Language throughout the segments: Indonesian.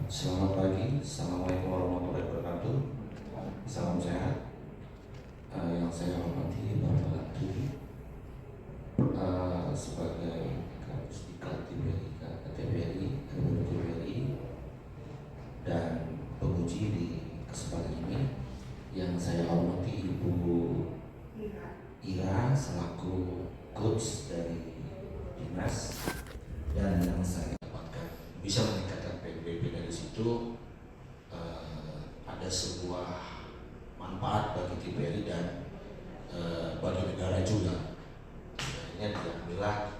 Selamat pagi, Assalamualaikum warahmatullahi wabarakatuh. Salam sehat. Yang saya hormati Bapak Latri sebagai Kadisdiklat TVRI dan penguji di kesempatan ini. Yang saya hormati Ibu Ira selaku coach dari Dinas, dan yang saya dapatkan bisa meningkatkan PNBP dari situ. Ada sebuah manfaat bagi TVRI dan bagi negara juga. Ini diambillah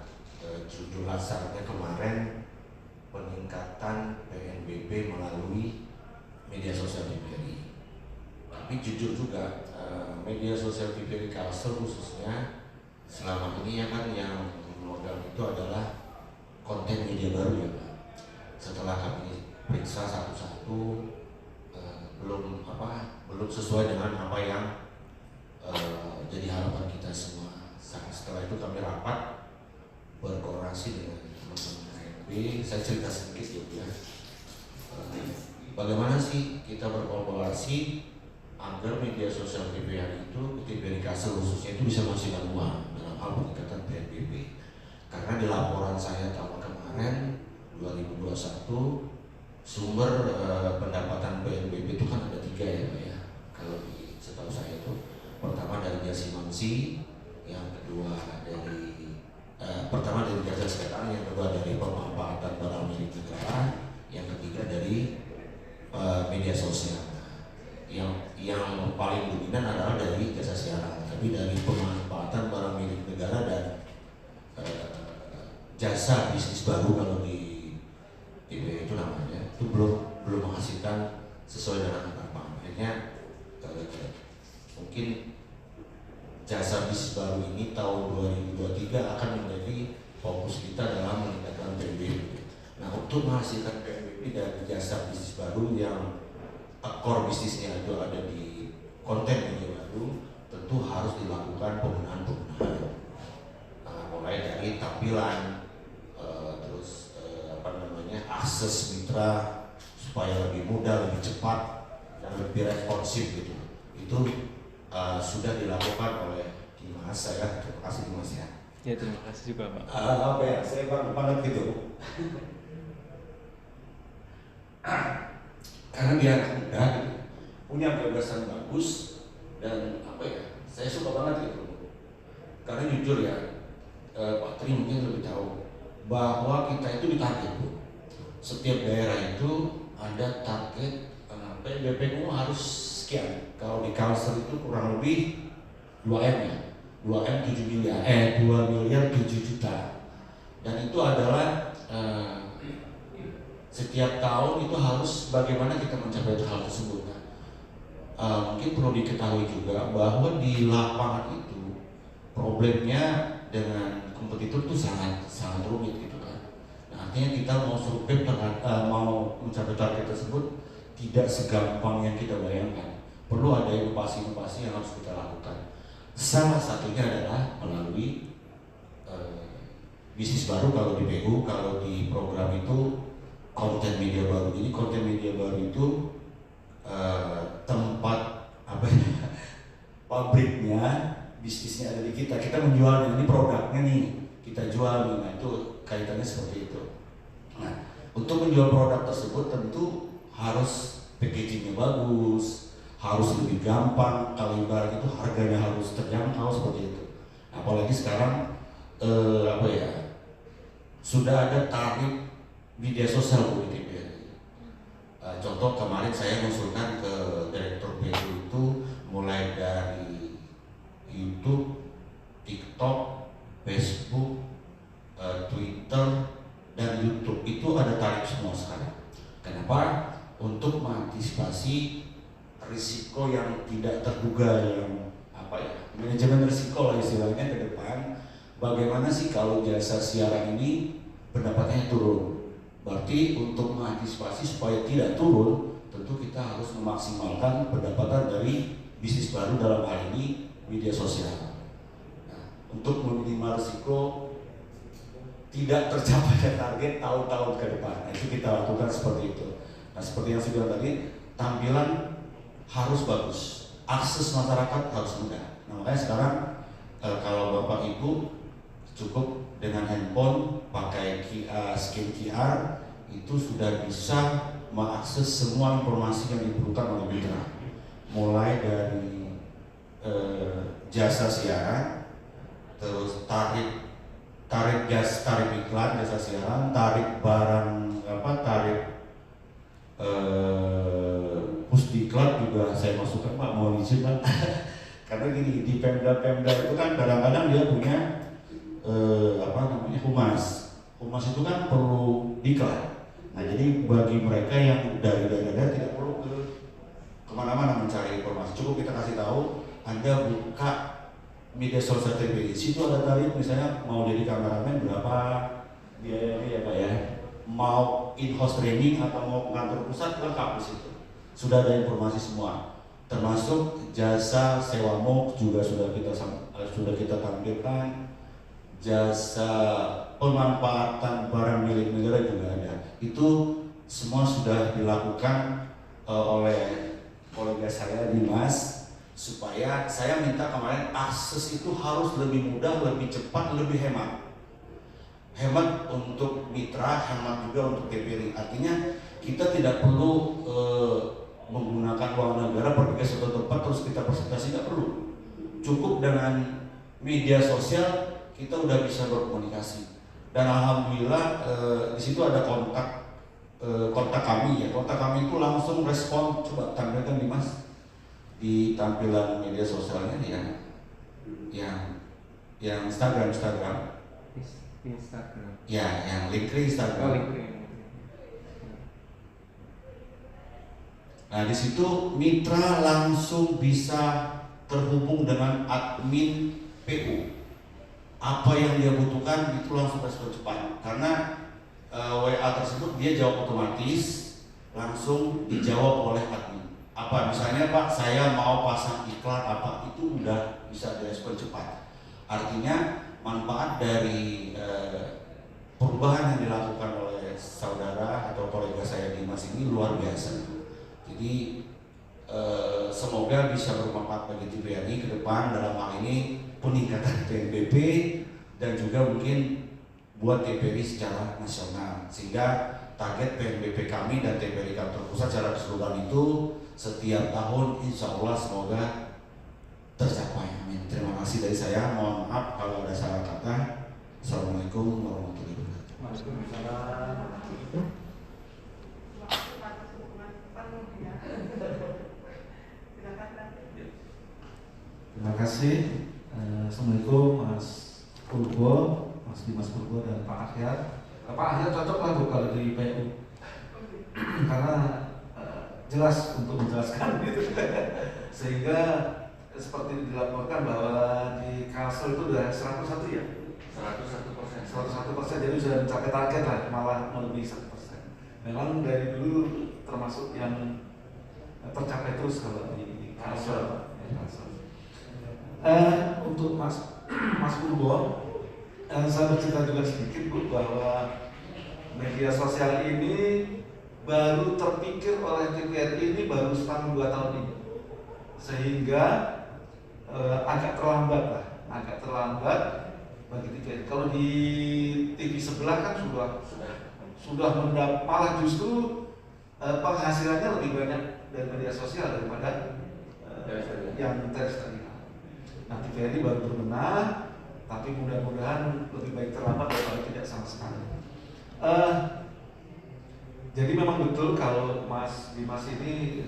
judul laksarnya kemarin, peningkatan PNBP melalui media sosial TVRI. Tapi jujur juga media sosial TVRI Kalsel khususnya selama ini ya kan yang modal itu adalah konten media baru ya Pak. Setelah kami periksa satu-satu, belum sesuai dengan apa yang jadi harapan kita semua. Setelah itu kami rapat berkoordinasi dengan teman-teman KNP. Saya cerita sedikit ya. Bagaimana sih kita berkolaborasi agar media sosial TVRI itu, TVRI Kalsel khususnya itu bisa menghasilkan uang dalam hal peningkatan PNBP. Karena di laporan saya tahun kemarin 2021 sumber pendapatan PNBP itu kan ada 3 ya Pak ya. Kalau setahu saya itu pertama dari jasa mangsi, yang kedua dari jasa kesehatan, yang kedua dari pemanfaatan barang milik negara, yang ketiga dari media sosial. Yang paling dominan adalah dari jasa siaran, tapi dari pemanfaatan barang milik negara dan jasa bisnis baru kalau di TV itu namanya itu belum menghasilkan sesuai dengan harapan. Akhirnya mungkin jasa bisnis baru ini tahun 2023 akan menjadi fokus kita dalam meningkatkan PNBP. Nah, untuk menghasilkan PNBP dari jasa bisnis baru yang core bisnisnya itu ada di konten media baru, tentu harus dilakukan pembenahan. Mulai dari tampilan, akses mitra supaya lebih mudah, lebih cepat, dan lebih responsif gitu. Itu sudah dilakukan oleh Dimas. Saya terima kasih Dimas ya. Ya, terima kasih juga Pak. Saya banget gitu. Karena dia anak muda gitu, punya gagasan bagus, dan saya suka banget gitu. Karena jujur ya, Pak Tri mungkin lebih tahu bahwa kita itu ditarget Bu. Setiap daerah itu ada target PNBP harus sekian. Kalau di Kalsel itu kurang lebih 2M ya, 2M 7 miliar, 2 miliar 7 juta. Dan itu adalah setiap tahun itu harus bagaimana kita mencapai hal tersebut. Mungkin perlu diketahui juga bahwa di lapangan itu problemnya dengan kompetitor itu sangat rumit gitu kan. Artinya kita mau survei mau mencapai target tersebut tidak segampang yang kita bayangkan. Perlu ada inovasi-inovasi yang harus kita lakukan. Salah satunya adalah melalui bisnis baru kalau di PU, kalau di program itu konten media baru. Ini konten media baru itu tempat pabriknya, bisnisnya ada di kita. Kita menjualnya, ini produknya nih kita jual nih. Nah, itu kaitannya seperti itu. Nah, untuk menjual produk tersebut tentu harus packagingnya bagus, harus lebih gampang. Kalau ibarat itu harganya harus terjangkau seperti itu. Apalagi sekarang sudah ada tarif media sosial di TVRI. Contoh kemarin saya mengusulkan ke direktur PU itu mulai dari YouTube, TikTok, Facebook, Twitter, dan YouTube itu ada tarif semua sekarang. Kenapa? Untuk mengantisipasi risiko yang tidak terduga, yang manajemen risiko lah istilahnya ke depan. Bagaimana sih kalau jasa siaran ini pendapatannya turun? Berarti untuk mengantisipasi supaya tidak turun, tentu kita harus memaksimalkan pendapatan dari bisnis baru, dalam hal ini media sosial. Nah, untuk meminimal risiko tidak tercapai target tahun-tahun ke depan. Itu kita lakukan seperti itu. Nah seperti yang saya bilang tadi, tampilan harus bagus, akses masyarakat harus mudah. Nah makanya sekarang kalau Bapak Ibu cukup dengan handphone pakai scan QR itu sudah bisa mengakses semua informasi yang diperlukan oleh mitra, mulai dari jasa siaran, terus tarif iklan, jasa siaran, tarif barang tarif pusdiklat juga saya masukkan Pak, mau izin Pak. Karena gini, di Pemda itu kan kadang-kadang dia punya humas itu kan perlu diklat. Nah jadi bagi mereka yang dari daerah tidak perlu kemana-mana mencari informasi, cukup kita kasih tahu, Anda buka media sosial TPI, situ ada tarif, misalnya mau jadi kameramen berapa biayanya ya Pak ya, mau in-house training atau mau kantor pusat, lengkap di situ. Sudah ada informasi semua, termasuk jasa sewa MOOC juga sudah kita tampilkan, jasa pemanfaatan barang milik negara juga ada. Itu semua sudah dilakukan oleh kolega saya Dimas, supaya saya minta kemarin akses itu harus lebih mudah, lebih cepat, lebih hemat. Hemat untuk mitra, hemat juga untuk TPRI. Artinya kita tidak perlu menggunakan uang negara pergi ke suatu tempat terus kita presentasi, tidak perlu. Cukup dengan media sosial kita udah bisa berkomunikasi. Dan alhamdulillah di situ ada kontak kami ya. Kontak kami itu langsung respon. Coba tampilkan Dimas di tampilan media sosialnya yang Instagram. Ya, yang Linktree Instagram. Nah di situ mitra langsung bisa terhubung dengan admin PU. Apa yang dia butuhkan itu langsung respon cepat. Karena WA tersebut dia jawab otomatis, langsung dijawab oleh admin. Apa misalnya Pak, saya mau pasang iklan apa, itu udah bisa direspon cepat. Artinya manfaat dari perubahan yang dilakukan oleh saudara atau kolega saya Dimas ini luar biasa. Jadi semoga bisa bermanfaat bagi TVRI ke depan dalam hal ini peningkatan PNBP dan juga mungkin buat TVRI secara nasional, sehingga target PNBP kami dan TVRI kantor pusat secara keseluruhan itu setiap tahun insya Allah semoga tercapai. Amin. Terima kasih dari saya. Mohon maaf kalau ada salah kata. Assalamualaikum warahmatullahi wabarakatuh. Waalaikumsalam. Terima kasih. Assalamualaikum Mas Purbo, Mas Dimas Purbo dan Pak Ahyar. Pak Ahyar cocok lah kalau di PU karena jelas untuk menjelaskan gitu. Sehingga seperti dilaporkan bahwa di Kalsel itu sudah 101 ya? 101%. Jadi sudah mencapai target lah, malah melebihi 1%. Memang dari dulu termasuk yang tercapai terus kalau di Kalsel. Untuk Mas Purbo, saya bercerita juga sedikit Bu bahwa media sosial ini baru terpikir oleh TVRI ini baru setahun 2 tahun ini, sehingga agak terlambat bagi TVRI. Kalau di TV sebelah kan sudah malah justru penghasilannya lebih banyak dari media sosial daripada yang terestrial. Nah TVRI baru berbenah, tapi mudah-mudahan lebih baik terlambat daripada tidak sama sekali. Jadi memang betul kalau Mas Dimas ini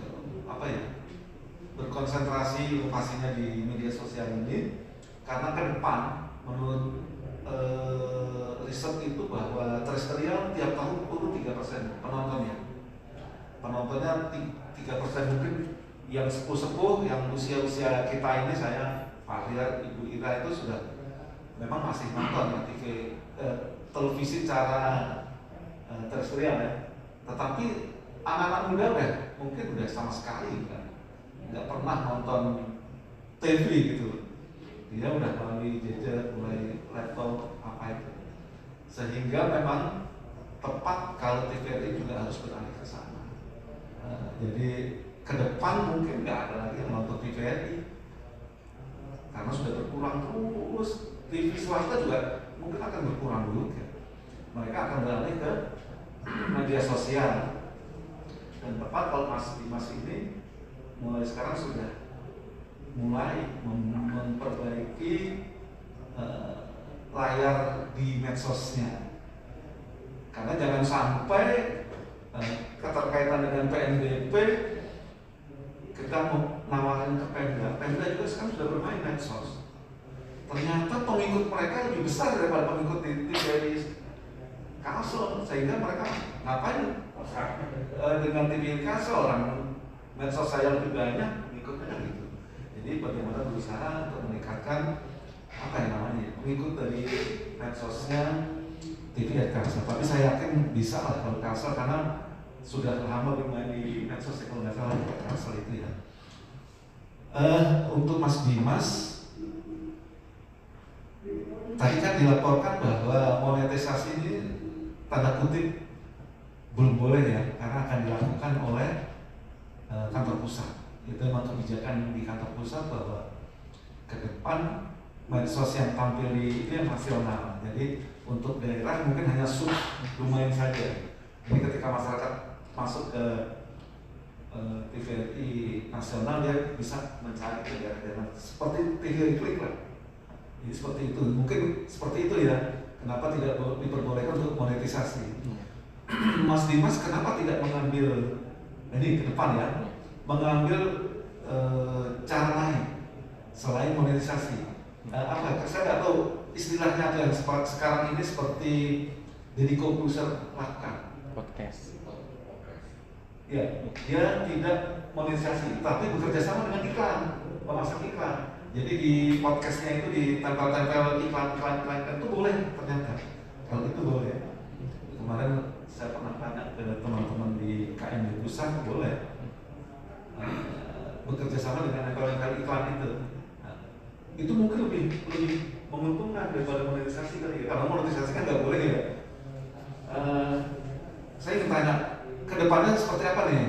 berkonsentrasi inovasinya di media sosial ini, karena ke depan menurut riset itu bahwa terestrial tiap tahun turun 3% penontonnya 3%. Mungkin yang sepuh-sepuh, yang usia-usia kita ini, saya Pak Ahyar, Ibu Ira itu sudah memang masih nonton ya TV, televisi secara terestrial ya. Tetapi anak-anak muda mungkin sama sekali nggak pernah nonton TV gitu. Dia udah melalui gadget, mulai laptop apa itu. Sehingga memang tepat kalau TVRI juga harus beralih ke sana. Jadi ke depan mungkin nggak ada lagi yang nonton TVRI karena sudah berkurang terus. TV swasta juga mungkin akan berkurang juga. Mereka akan beralih ke media sosial. Dan tepat kalau Mas Dimas ini mulai sekarang sudah mulai memperbaiki layar di medsosnya. Karena jangan sampai keterkaitan dengan PNBP kita mau nawarin ke Pemda juga sekarang sudah bermain medsos. Ternyata pengikut mereka lebih besar daripada pengikut di TVRI Kalsel, sehingga mereka ngapain dengan TVRI Kalsel, orang medsos saya lebih banyak pengikutnya gitu. Jadi bagaimana berusaha untuk meningkatkan apa yang namanya pengikut dari medsosnya TVRI Kalsel. Tapi saya yakin bisa lah kalau Kalsel, karena sudah lama bermain di medsos, kalau nggak salah Kalsel itu ya. Untuk Mas Dimas, tadi kan dilaporkan bahwa monetisasi ini tanda kutip belum boleh ya, karena akan dilakukan oleh kantor pusat. Itu memang kebijakan di kantor pusat bahwa ke depan medsos yang tampil di itu yang nasional. Jadi untuk daerah mungkin hanya sub domain saja. Ini ketika masyarakat masuk ke TVRI nasional, dia bisa mencari ke daerah-daerah seperti TVRI Klik lah. Jadi seperti itu, mungkin seperti itu ya. Kenapa tidak diperbolehkan untuk monetisasi? Mas Dimas kenapa tidak mengambil ini ke depan ya, mengambil cara lain selain monetisasi? Apa? Saya nggak tahu istilahnya apa yang sekarang ini seperti Deddy Corbuzier lakukan. Podcast. Ya, dia tidak monetisasi, tapi bekerja sama dengan iklan, memasang iklan. Jadi di podcastnya itu ditempel-tempel iklan itu boleh ternyata. Kalau itu boleh. Kemarin saya pernah tanya ke teman-teman di KM Pusat, boleh bekerja sama dengan nempel-nempel iklan itu. Itu mungkin lebih menguntungkan daripada monetisasi kali ya. Karena monetisasi kan nggak boleh ya. Saya ingin tanya, kedepannya seperti apa nih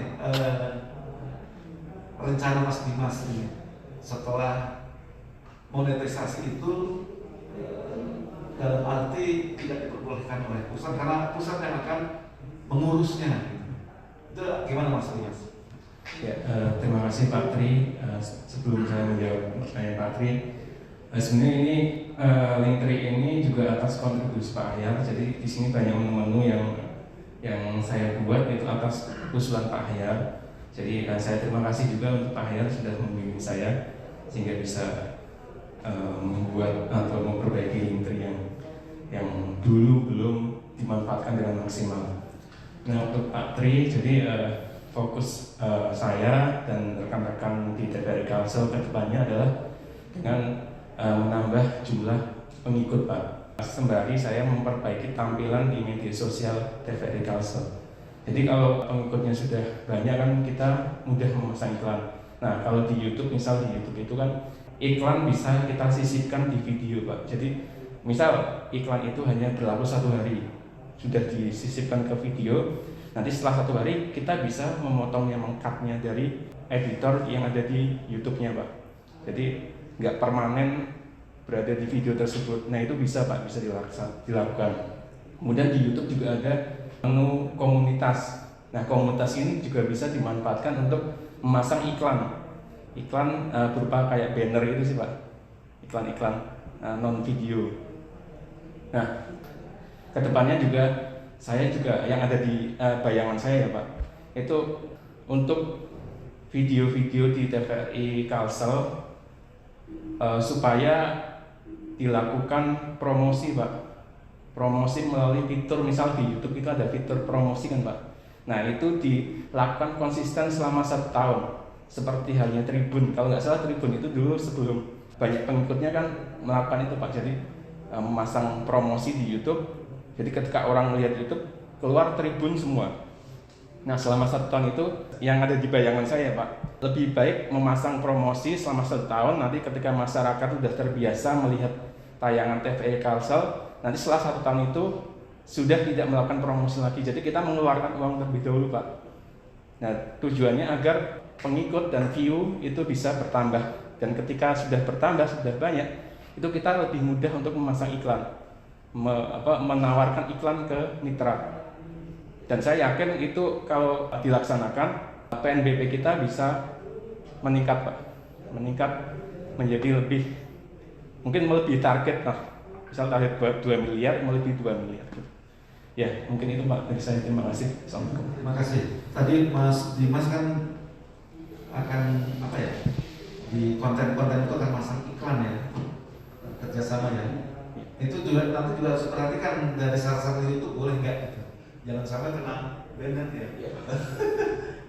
rencana Mas Dimas ini setelah monetisasi itu dalam arti tidak diperbolehkan oleh pusat, karena pusat yang akan mengurusnya. Itu gimana Mas Dimas? Ya, terima kasih Pak Tri. Sebelum saya menjawab pertanyaan Pak Tri, sebenarnya ini Linktree ini juga atas kontribusi Pak Ahyar. Jadi di sini banyak menu-menu yang saya buat itu atas usulan Pak Ahyar. Jadi saya terima kasih juga untuk Pak Ahyar sudah membimbing saya sehingga bisa membuat atau memperbaiki Linktree yang dulu belum dimanfaatkan dengan maksimal. Nah untuk Pak Tri, jadi fokus saya dan rekan-rekan di TVRI Kalsel ke depannya adalah dengan menambah jumlah pengikut Pak. Sembari saya memperbaiki tampilan di media sosial TVRI Kalsel. Jadi kalau pengikutnya sudah banyak kan kita mudah memasang iklan. Nah kalau di YouTube, misal di YouTube itu kan iklan bisa kita sisipkan di video Pak. Jadi misal iklan itu hanya berlaku 1 hari, sudah disisipkan ke video. Nanti setelah 1 hari kita bisa memotongnya, mengcutnya dari editor yang ada di YouTube-nya Pak. Jadi nggak permanen berada di video tersebut. Nah itu bisa Pak, bisa dilakukan. Kemudian di YouTube juga ada menu komunitas. Nah komunitas ini juga bisa dimanfaatkan untuk memasang iklan berupa kayak banner itu sih Pak, iklan non video. Nah kedepannya juga saya juga yang ada di bayangan saya ya Pak, itu untuk video-video di TVRI Kalsel supaya dilakukan promosi Pak, promosi melalui fitur, misal di YouTube itu ada fitur promosi kan Pak. Nah itu dilakukan konsisten selama 1 tahun. Seperti halnya Tribun, kalau nggak salah Tribun itu dulu sebelum banyak pengikutnya kan melakukan itu Pak. Jadi memasang promosi di YouTube. Jadi ketika orang melihat YouTube keluar Tribun semua. Nah selama 1 tahun itu yang ada di bayangan saya Pak, lebih baik memasang promosi selama 1 tahun. Nanti ketika masyarakat sudah terbiasa melihat tayangan TVRI Kalsel, nanti setelah 1 tahun itu sudah tidak melakukan promosi lagi. Jadi kita mengeluarkan uang terlebih dahulu Pak. Nah, tujuannya agar pengikut dan view itu bisa bertambah, dan ketika sudah bertambah, sudah banyak, itu kita lebih mudah untuk memasang iklan, menawarkan iklan ke mitra. Dan saya yakin itu kalau dilaksanakan, PNBP kita bisa meningkat, Pak. Meningkat menjadi mungkin melebihi target, misal target 2 miliar, melebihi 2 miliar. Ya, mungkin itu Pak dari saya. Terima kasih. Assalamualaikum. Terima kasih. Tadi Mas Dimas kan akan apa ya, di konten-konten itu akan masang iklan ya, kerjasama ya. Itu juga nanti juga harus perhatikan dari salah-satu itu boleh nggak gitu. Jangan sampai kena banned ya.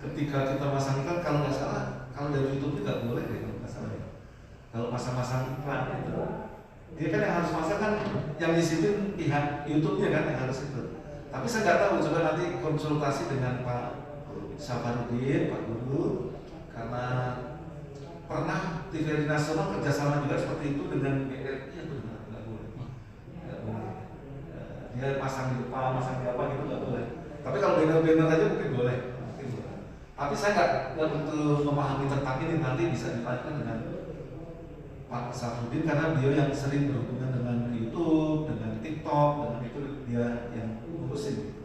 Ketika kita masang iklan, kalau nggak salah, kalau dari YouTube nggak boleh deh kalau nggak salah ya. Kalau masang-masang iklan itu, dia kan yang harus masang kan yang disiplin pihak YouTube-nya kan yang harus itu. Tapi saya nggak tahu, coba nanti konsultasi dengan Pak Safarudin, Pak Guru, karena pernah TVRI Nasional kerjasama juga seperti itu dengan BRI, itu nggak boleh. Dia pasang di depan, pasang di apa gitu nggak boleh. Tapi kalau banner-banner aja mungkin boleh. Tapi saya nggak betul memahami tentang ini, nanti bisa ditanyakan dengan Pak Safarudin karena beliau yang sering berhubungan dengan YouTube, dengan TikTok, dengan itu dia yang ngurusin.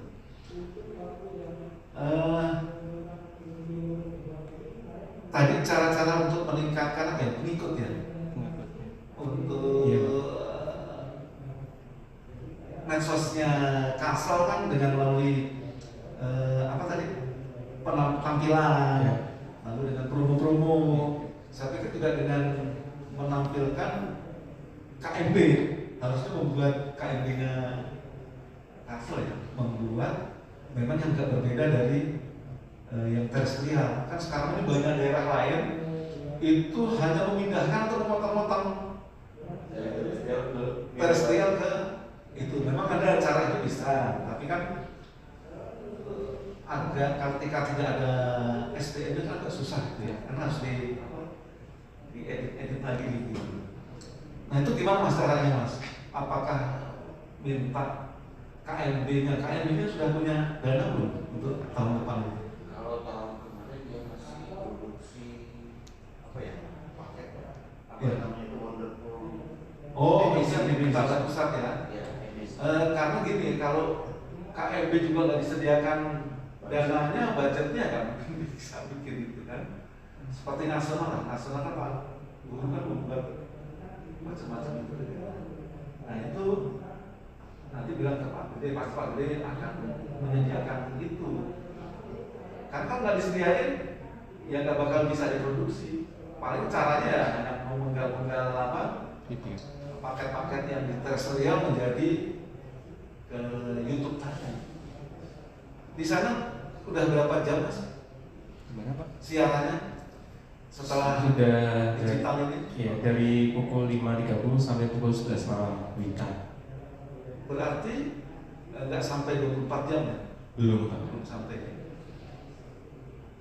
Tadi cara-cara untuk meningkatkan apa ya, pengikut ya, untuk medsosnya Kalsel kan dengan melalui apa tadi, penampilan, lalu dengan promo-promo. Saya pikir juga dengan menampilkan KMB, harusnya membuat KMB-nya Kalsel ya, membuat memang yang agak berbeda dari yang terestrial. Kan sekarang ini banyak daerah lain itu hanya memindahkan atau memotong-motong terestrial ke itu. Memang ada cara itu bisa, tapi kan agak ketika tidak ada SDM itu agak susah gitu ya, karena harus diedit lagi gitu. Nah itu gimana Mas caranya Mas? Apakah minta KMB-nya sudah punya dana belum untuk tahun depan ini? Kalau tahun kemarin dia masih produksi apa ya, paket apa namanya itu Wonderful. Oh, bisa diminta dari pusat ya? Ya, Karena gini, kalau KMB juga nggak disediakan dananya, budgetnya kan bisa bikin gitu kan. Seperti nasional kan Pak Guru kan membuat macam-macam itu. Nah itu nanti bilang ke Pak Gede, Pak Gede akan menyediakan itu. Karena kan nggak disediain, ya nggak bakal bisa diproduksi. Paling caranya ya hanya menggal-menggal apa paket-paket yang di terestrial menjadi ke YouTube tadi. Di sana udah berapa jam Mas? Gimana Pak? Siarannya setelah Sudah digital ini? Ya, dari pukul 5.30 sampai pukul 11 malam weekend. Berarti nggak sampai 24 jam ya? Belum Pak. Belum sampai.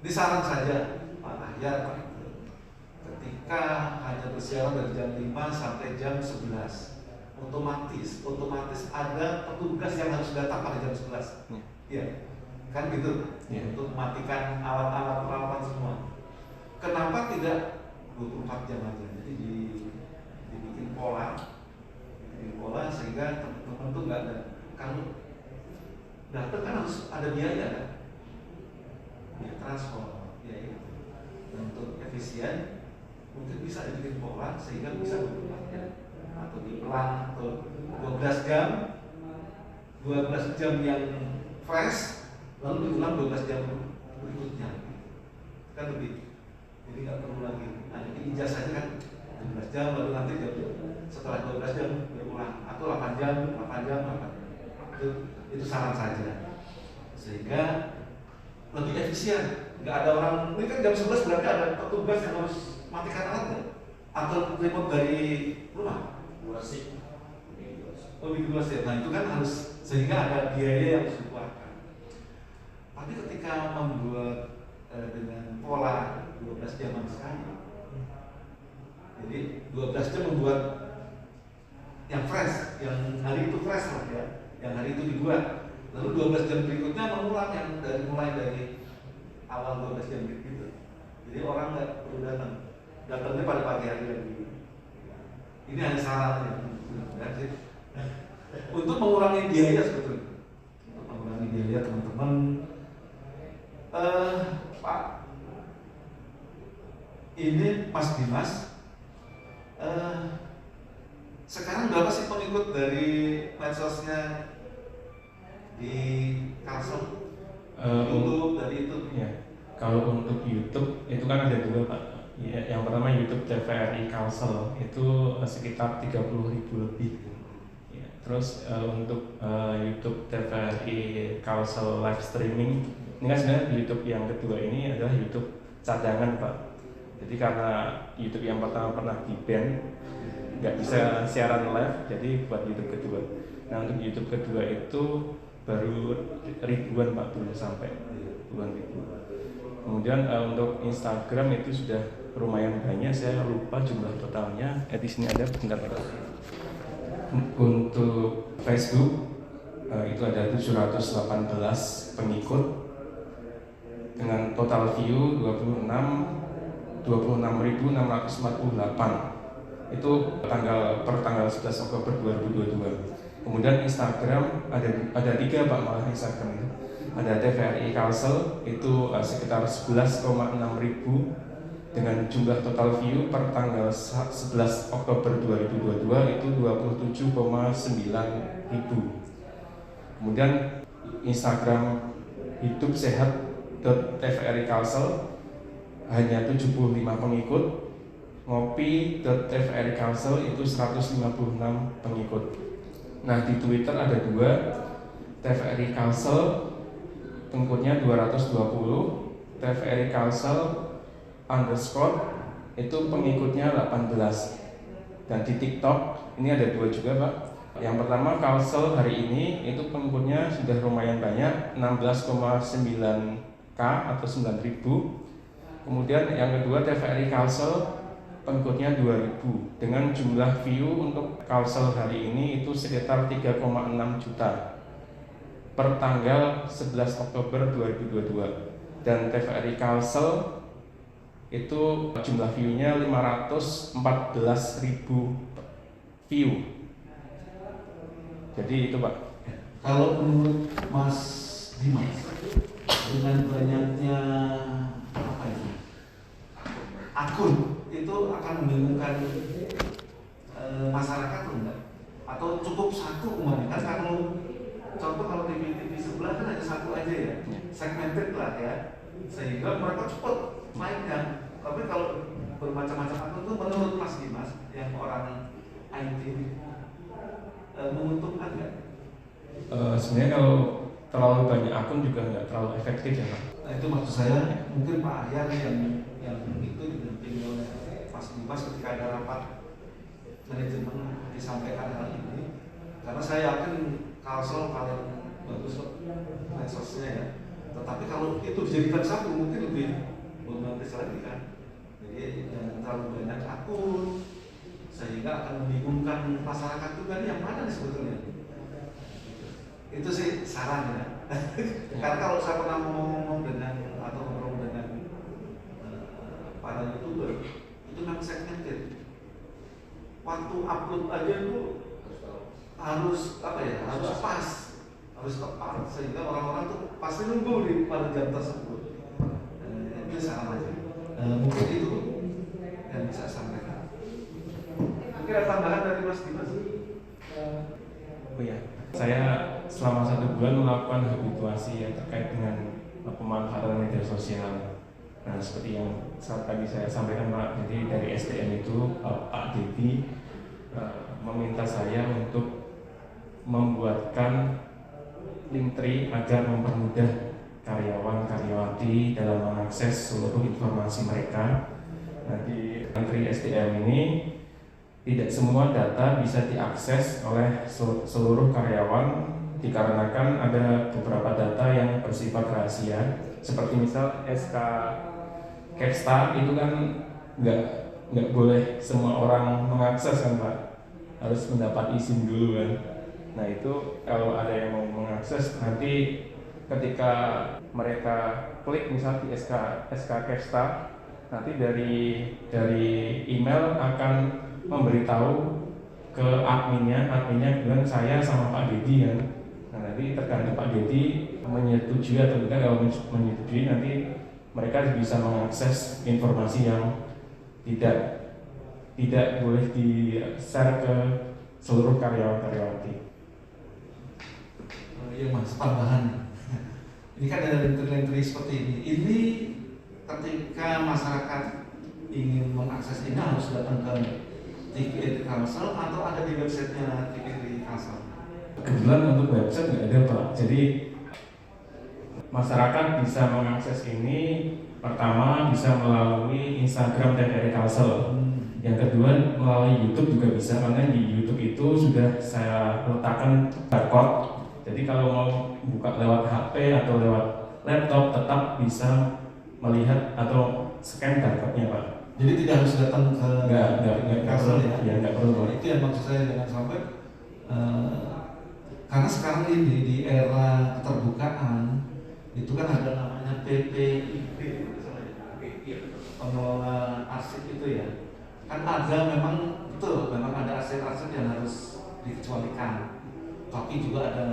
Ini saran saja Pak Ahyar, Pak, ketika hanya bersiaran dari jam 5 sampai jam 11, otomatis ada petugas yang harus datang pada jam 11. Iya. Kan gitu. Untuk mematikan alat-alat peralatan semua. Kenapa tidak 24 jam aja? Jadi dibikin pola sehingga teman-teman tuh nggak ada. Kalau datang kan harus ada biaya kan? Biaya transport, biaya itu. Dan untuk efisien mungkin bisa dibikin pola sehingga bisa 24 jam atau dipelan atau 12 jam yang fresh lalu diulang 12 jam berikutnya kan lebih, jadi nggak perlu lagi. Nah jadi ijazahnya kan 12 jam lalu nanti setelah 12 jam berulang atau 8 jam itu saran saja sehingga lebih efisien. Nggak ada orang, ini kan jam 11 berarti ada petugas yang harus matikan alatnya atau remote dari rumah. Lebih luas ya. Nah itu kan harus, sehingga ada biaya yang harus dikeluarkan. Tapi ketika membuat dengan pola 12 jam sekali, jadi 12 jam membuat yang fresh, yang hari itu fresh lah ya, yang hari itu dibuat. Lalu 12 jam berikutnya mengulang yang mulai dari awal 12 jam gitu. Jadi orang nggak perlu datangnya pada pagi hari lagi. Ini hanya sarannya untuk mengurangi biaya sebetulnya. Untuk mengurangi biaya teman-teman, Pak, ini Mas Dimas, sekarang berapa sih pengikut dari medsosnya di Kalsel? YouTube dari itu? Ya, kalau untuk YouTube itu kan ada dua Pak. Ya, yang pertama YouTube TVRI Kalsel itu sekitar 30.000 lebih. Ya, terus untuk YouTube TVRI Kalsel live streaming ini kan sebenarnya YouTube yang kedua ini adalah YouTube cadangan Pak. Jadi karena YouTube yang pertama pernah di-ban, nggak bisa siaran live, jadi buat YouTube kedua. Nah untuk YouTube kedua itu baru ribuan Pak, belum sampai puluhan ribu. Kemudian untuk Instagram itu sudah lumayan banyak, saya lupa jumlah totalnya. Di sini ada bentar Pak. Untuk Facebook itu ada 718 pengikut dengan total view 26.648. Itu per tanggal 11 Oktober 2022. Kemudian Instagram ada 3 Pak, malah Instagram itu. Ada TVRI Kalsel itu sekitar 11,6 ribu dengan jumlah total view per tanggal 11 Oktober 2022 itu 27,9 ribu. Kemudian Instagram hidup sehat TVRI Kalsel hanya 75 pengikut. Ngopi.tvri Kalsel itu 156 pengikut. Nah di Twitter ada 2, TVRI Kalsel pengikutnya 220, TVRI Kalsel _ itu pengikutnya 18. Dan di TikTok ini ada 2 juga Pak. Yang pertama Kalsel hari ini itu pengikutnya sudah lumayan banyak, 16,9k atau 9.000. Kemudian yang kedua TVRI Kalsel pengikutnya 2000 dengan jumlah view untuk Kalsel hari ini itu sekitar 3,6 juta per tanggal 11 Oktober 2022. Dan TVRI Kalsel itu jumlah view-nya 514.000 view. Jadi itu Pak. Kalau menurut Mas Dimas, dengan banyaknya apa itu akun itu akan membingungkan masyarakat atau enggak? Atau cukup satu umpamanya kan? Kalau contoh kalau TV sebelah kan hanya satu aja ya, segmented lah ya, sehingga mereka cepat naiknya. Tapi kalau bermacam-macam akun itu menurut Mas Dimas yang orang IT menguntungkan nggak? Sebenarnya kalau terlalu banyak akun juga nggak terlalu efektif ya Pak. Nah itu maksud saya, mungkin Pak Ahyar yang itu didampingi oleh Mas Dimas ketika ada rapat manajemen disampaikan hal ini, karena saya yakin Kalsel paling bagus medsosnya ya. Tetapi kalau itu dijadikan satu mungkin lebih romantis lagi kan. Jadi jangan terlalu banyak akun sehingga akan membingungkan masyarakat juga nih, yang mana nih sebetulnya. Itu sih sarannya. Karena kalau saya pernah ngomong dengan atau ngobrol dengan para YouTuber, itu memang segmented. Waktu upload aja itu harus apa ya? Harus pas, harus tepat sehingga orang-orang tuh pasti nunggu di pada jam tersebut. Itu saran aja. Mungkin itu yang bisa saya sampaikan. Mungkin ada tambahan dari Mas Dimas. Oh ya, saya selama 1 bulan melakukan habituasi yang terkait dengan pemanfaatan media sosial. Nah, seperti yang saat tadi saya sampaikan Pak, jadi dari SDM itu Pak Dedi meminta saya untuk membuatkan Linktree agar mempermudah karyawan-karyawati dalam mengakses seluruh informasi mereka. Nah, di Linktree SDM ini tidak semua data bisa diakses oleh seluruh karyawan dikarenakan ada beberapa data yang bersifat rahasia, seperti misal SK Capsta itu kan nggak boleh semua orang mengakses kan Pak, harus mendapat izin dulu kan. Nah itu kalau ada yang mau mengakses nanti ketika mereka klik misal di SK Kesta, nanti dari email akan memberitahu ke adminnya bilang saya sama Pak Dedi kan. Nah, nanti tergantung Pak Dedi menyetujui atau tidak. Kalau menyetujui, nanti mereka bisa mengakses informasi yang tidak boleh di-share ke seluruh karyawan-karyawati. Iya Mas, tambahan. Ini kan ada lenteri-lenteri seperti ini. Ini ketika masyarakat ingin mengakses ini harus datang ke TVRI Kalsel atau ada di websitenya TVRI Kalsel? Kebetulan untuk website nggak ada Pak. Jadi masyarakat bisa mengakses ini, pertama bisa melalui Instagram TVRI Kalsel. Yang kedua melalui YouTube juga bisa, karena di YouTube itu sudah saya letakkan barcode. Jadi kalau mau buka lewat HP atau lewat laptop tetap bisa melihat atau scan barcode-nya Pak. Jadi tidak harus datang ke Kalsel ya? Ya nggak perlu. Itu yang maksud saya, jangan sampai karena sekarang ini di era keterbukaan itu kan ada namanya PPIP, pengelola arsip itu ya. Kan ada memang ada arsip-arsip yang harus dikecualikan. Tapi juga ada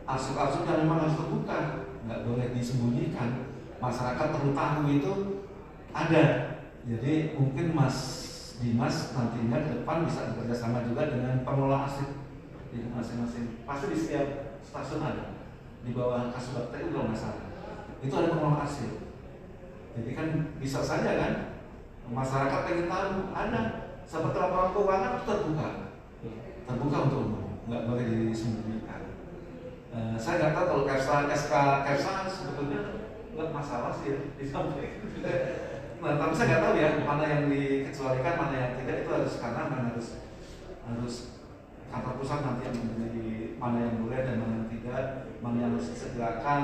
arsip-arsip yang memang harus terbuka, nggak boleh disembunyikan. Masyarakat perlu tahu itu ada. Jadi mungkin Mas Dimas nantinya ke depan bisa bekerja sama juga dengan pengelola arsip di masing-masing. Pasti di setiap stasiun ada. Di bawah Kasubag TU kalau nggak salah. Itu ada pengelola arsip. Jadi kan bisa saja kan masyarakat pengen tahu, ada seperti laporan keuangan itu terbuka untuk umum, nggak boleh disembunyikan. Saya nggak tahu kalau SK Kepsa sebetulnya nggak masalah sih ya, disampaikan. Nah, tapi saya nggak tahu ya mana yang dikecualikan, mana yang tidak. Itu harus karena harus kantor pusat nanti yang menjadi mana yang boleh dan mana yang tidak, mana yang harus disegerakan.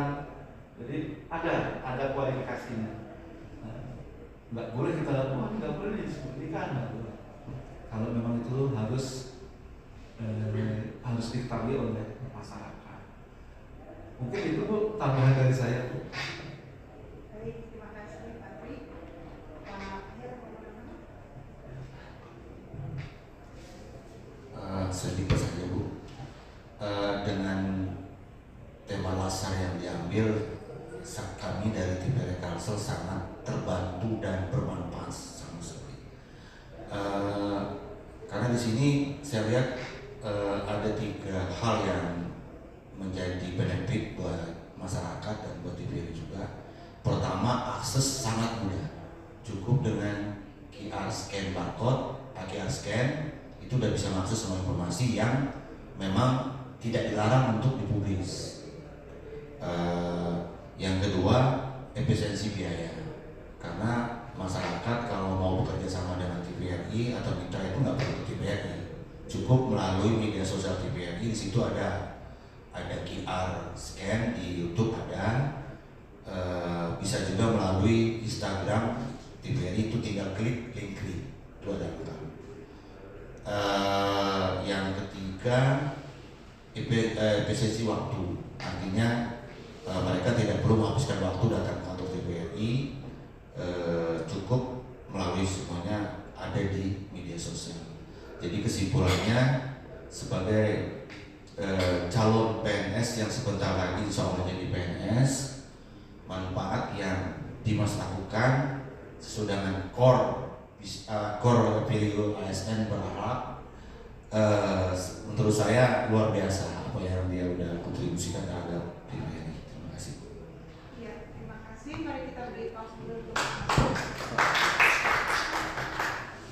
Jadi ada kualifikasinya. Nggak boleh nggak boleh disembunyikan. Kalau memang itu harus diketahui oleh masyarakat. Mungkin itu Bu tambahan dari saya Bu. Baik, terima kasih Pak Tri. Pak Akhir, sedikit saja Bu, dengan tema lasar yang diambil, kami dari TVRI Kalsel sangat terbantu dan bermanfaat sama sekali. Karena di sini saya lihat ada 3 hal yang menjadi benefit buat masyarakat dan buat TVRI juga. Pertama, akses sangat mudah, cukup dengan QR scan barcode, QR scan itu sudah bisa mengakses semua informasi yang memang tidak dilarang untuk dipublis. Yang kedua, efisiensi biaya, karena masyarakat kalau mau bekerja sama dengan TVRI atau mitra itu nggak perlu ke TVRI, cukup melalui media sosial TVRI. Di situ ada QR scan, di YouTube ada, bisa juga melalui Instagram TVRI, itu tinggal klik link itu ada. Yang ketiga, efisiensi waktu, artinya mereka tidak perlu menghabiskan waktu datang ke kantor TVRI, cukup melalui semuanya ada di media sosial. Jadi kesimpulannya, sebagai calon PNS yang sebentar lagi insya Allah menjadi PNS, manfaat yang Dimas lakukan sesuai dengan core value ASN berharap, menurut saya luar biasa apa yang dia udah kontribusikan terhadap TVRI. Terima kasih. Iya, terima kasih. Mari kita beri pause dulu untuk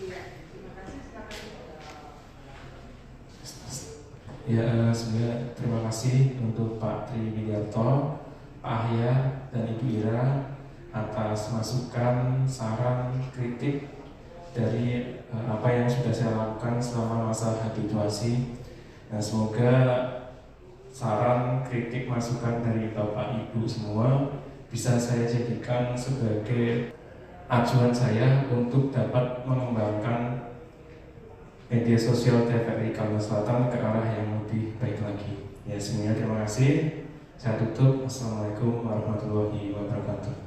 Iya, terima kasih. Silakan. Ya, sebenarnya terima kasih untuk Pak Tri Widiarto, Pak Ahya, dan Ibu Ira atas masukan, saran, kritik dari apa yang sudah saya lakukan selama masa habituasi. Nah, semoga saran, kritik, masukan dari Bapak Ibu semua bisa saya jadikan sebagai acuan saya untuk dapat mengembangkan media sosial TVRI Kalimantan Selatan ke arah yang lebih baik lagi. Ya, semuanya terima kasih. Saya tutup. Assalamualaikum warahmatullahi wabarakatuh.